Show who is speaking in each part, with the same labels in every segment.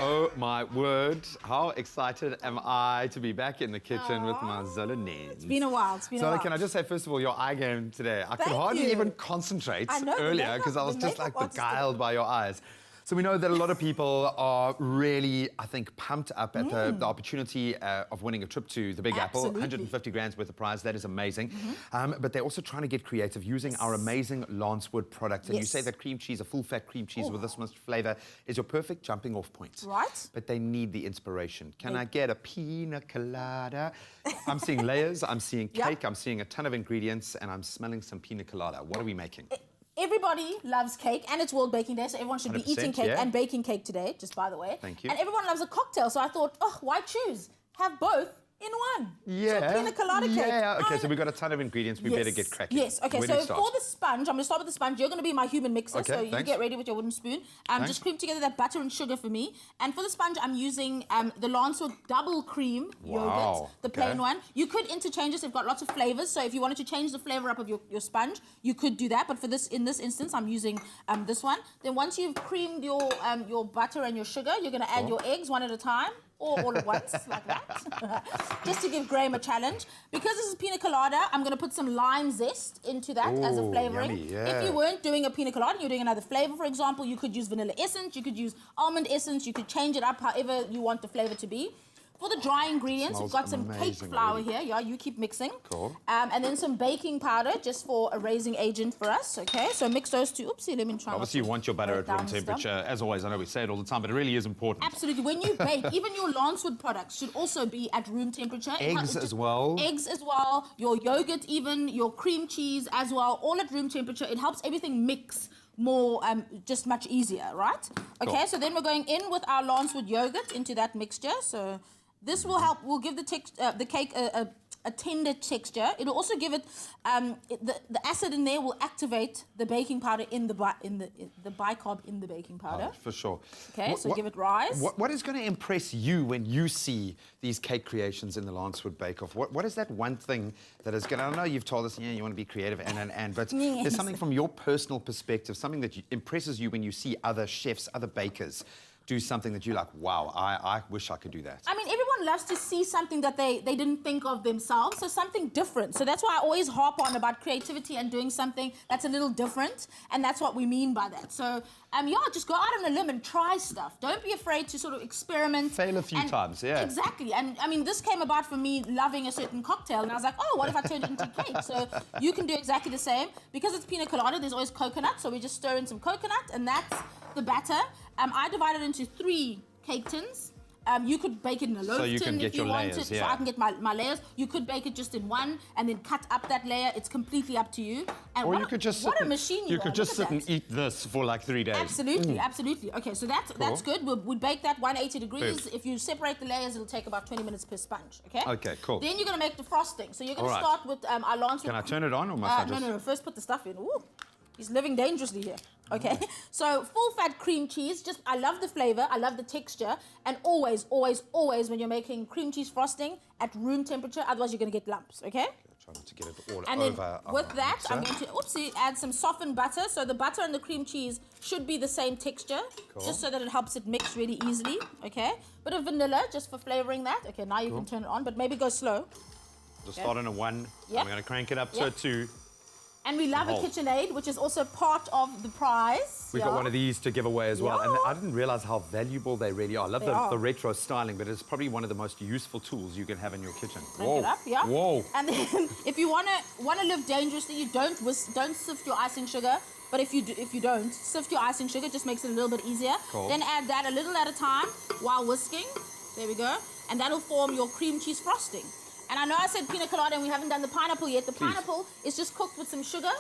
Speaker 1: Oh my word, how excited am I to be back in the kitchen with my Zola Nene.
Speaker 2: It's been a while,
Speaker 1: Zola, can I just say, first of all, your eye game today. I could hardly even concentrate earlier because I was just like beguiled by your eyes. So we know that a lot of people are really, I think, pumped up at the opportunity of winning a trip to the Big Apple, 150 grand's worth of prize. That is amazing. But they're also trying to get creative using our amazing Lancewood products. And you say that cream cheese, a full-fat cream cheese with this much flavour, is your perfect jumping-off point.
Speaker 2: Right.
Speaker 1: But they need the inspiration. Can I get a Pina Colada? I'm seeing layers, I'm seeing cake, I'm seeing a ton of ingredients, and I'm smelling some Pina Colada. What are we making?
Speaker 2: Everybody loves cake, and it's World Baking Day, so everyone should be eating cake and baking cake today, just by the way.
Speaker 1: Thank you.
Speaker 2: And everyone loves a cocktail, so I thought, oh, why choose? Have both in one.
Speaker 1: Yeah.
Speaker 2: So Pina Colada cake.
Speaker 1: Yeah, okay, so we've got a ton of ingredients. We better get cracking.
Speaker 2: Yes, okay, so for the sponge, I'm going to start with the sponge. You're going to be my human mixer, so you get ready with your wooden spoon. Just cream together that butter and sugar for me. And for the sponge, I'm using the Lancewood double cream yogurt, the plain one. You could interchange this. They've got lots of flavors, so if you wanted to change the flavor up of your sponge, you could do that. But for this, in this instance, I'm using this one. Then once you've creamed your butter and your sugar, you're going to add your eggs one at a time. Or all at once, like that. Just to give Graham a challenge. Because this is pina colada, I'm going to put some lime zest into that as a flavouring. If you weren't doing a pina colada and you're doing another flavour, for example, you could use vanilla essence, you could use almond essence, you could change it up however you want the flavour to be. For the dry ingredients, we've got some cake flour here. Yeah, you keep mixing.
Speaker 1: Cool.
Speaker 2: And then some baking powder, just for a raising agent for us, okay? So mix those two. Oopsie, let me try.
Speaker 1: Obviously, you want your butter at room temperature. As always, I know we say it all the time, but it really is important.
Speaker 2: Absolutely. When you bake, even your Lancewood products should also be at room temperature.
Speaker 1: Eggs as well.
Speaker 2: Eggs as well. Your yogurt even, your cream cheese as well, all at room temperature. It helps everything mix more, just much easier, right? Okay, so then we're going in with our Lancewood yogurt into that mixture. So this will help, will give the cake a tender texture. It'll also give it, the acid in there will activate the baking powder in the bicarb in the baking powder.
Speaker 1: For sure.
Speaker 2: Okay, so give it rise.
Speaker 1: What is going to impress you when you see these cake creations in the Lancewood Bake-Off? What is that one thing that is going to, I know you've told us, you want to be creative but there's something from your personal perspective, something that impresses you when you see other chefs, other bakers do something that you're like, wow, I wish I could do that.
Speaker 2: I mean, everyone loves to see something that they didn't think of themselves, so something different. So that's why I always harp on about creativity and doing something that's a little different, and that's what we mean by that. So, yeah, just go out on a limb and try stuff. Don't be afraid to sort of experiment.
Speaker 1: Fail a few times, yeah.
Speaker 2: Exactly, and I mean, this came about from me loving a certain cocktail, and I was like, oh, what if I turned it into cake? So you can do exactly the same. Because it's pina colada, there's always coconut, so we just stir in some coconut, and that's the batter. I divided it into 3 cake tins. You could bake it in a loaf tin if you wanted, so I can get my layers. You could bake it just in one and then cut up that layer. It's completely up to you. And
Speaker 1: or you could just sit and eat this for like 3 days.
Speaker 2: Absolutely, absolutely. Okay, so that's good. We'll bake that 180 degrees. If you separate the layers, it'll take about 20 minutes per sponge, okay?
Speaker 1: Okay, cool.
Speaker 2: Then you're going to make the frosting. So you're going to start with our Lancewood.
Speaker 1: Can I turn it on or must I just...
Speaker 2: No. First put the stuff in. Ooh. He's living dangerously here. Okay, so full-fat cream cheese. I love the flavor, I love the texture, and always, always, always when you're making cream cheese frosting at room temperature, otherwise you're going to get lumps. Okay.
Speaker 1: Try not to get it all over.
Speaker 2: And then with that, I'm going to add some softened butter. So the butter and the cream cheese should be the same texture, just so that it helps it mix really easily. Okay, bit of vanilla just for flavoring that. Okay, now you can turn it on, but maybe go slow.
Speaker 1: Just start on a 1. I'm going to crank it up to a 2.
Speaker 2: And we love a KitchenAid, which is also part of the prize.
Speaker 1: We've got one of these to give away as well. And I didn't realize how valuable they really are. I love the retro styling, but it's probably one of the most useful tools you can have in your kitchen.
Speaker 2: Crank it up,
Speaker 1: Whoa.
Speaker 2: And then if you want to live dangerously, you don't sift your icing sugar. But if you don't sift your icing sugar, it just makes it a little bit easier. Then add that a little at a time while whisking. There we go. And that'll form your cream cheese frosting. And I know I said pina colada and we haven't done the pineapple yet. The pineapple is just cooked with some sugar,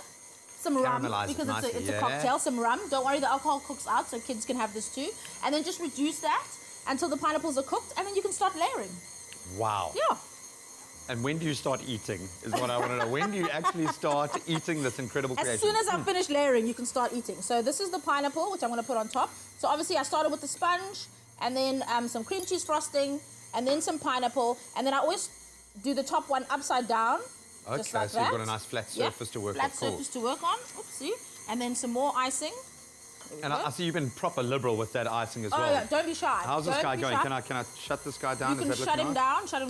Speaker 2: some rum, because it's a cocktail, some rum. Don't worry, the alcohol cooks out, so kids can have this too. And then just reduce that until the pineapples are cooked, and then you can start layering.
Speaker 1: Wow.
Speaker 2: Yeah.
Speaker 1: And when do you start eating, is what I want to know. When do you actually start eating this incredible creation?
Speaker 2: As soon as I finish layering, you can start eating. So this is the pineapple, which I'm going to put on top. So obviously I started with the sponge, and then some cream cheese frosting, and then some pineapple, and then I always do the top one upside down.
Speaker 1: Okay,
Speaker 2: just like
Speaker 1: so you've got a nice flat surface to work on.
Speaker 2: Flat surface to work on. Oopsie. And then some more icing.
Speaker 1: And I see you've been proper liberal with that icing as well.
Speaker 2: Oh, yeah, don't be shy.
Speaker 1: How's this guy going? Can I shut this guy down?
Speaker 2: You can shut him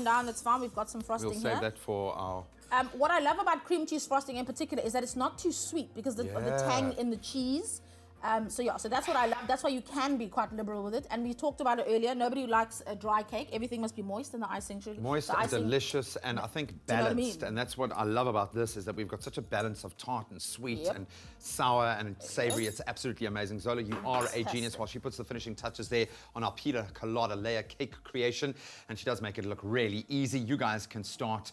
Speaker 2: down, that's fine. We've got some frosting here.
Speaker 1: We'll save that for our...
Speaker 2: What I love about cream cheese frosting in particular is that it's not too sweet because of the tang in the cheese. So that's what I love. That's why you can be quite liberal with it. And we talked about it earlier. Nobody likes a dry cake. Everything must be moist and the icing should...
Speaker 1: Moist and delicious and I think balanced. And that's what I love about this is that we've got such a balance of tart and sweet and sour and savory. It's absolutely amazing. Zola, you are a genius while she puts the finishing touches there on our Pina Colada Layer Cake creation. And she does make it look really easy. You guys can start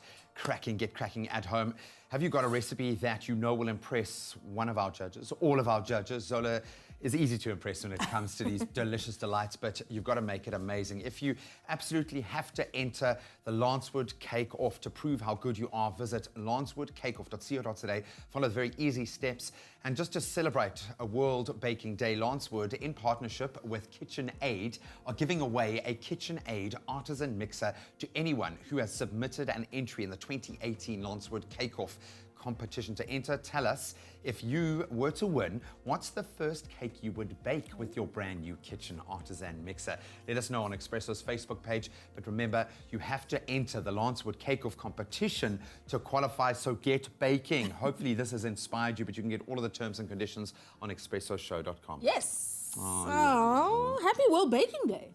Speaker 1: get cracking at home. Have you got a recipe that you know will impress one of our judges, all of our judges? Zola is easy to impress when it comes to these delicious delights, but you've got to make it amazing. If you absolutely have to enter the Lancewood Cake-off to prove how good you are, visit lancewoodcakeoff.co.za. Follow the very easy steps. And just to celebrate a World Baking Day, Lancewood, in partnership with KitchenAid, are giving away a KitchenAid artisan mixer to anyone who has submitted an entry in the 2018 Lancewood Cake-off competition. To enter, tell us, if you were to win, what's the first cake you would bake with your brand new kitchen artisan mixer? Let us know on Expresso's Facebook page. But remember, you have to enter the Lancewood Cake-off competition to qualify, so get baking. Hopefully this has inspired you, but you can get all of the terms and conditions on expressoshow.com.
Speaker 2: Yes. Oh, happy World Baking Day.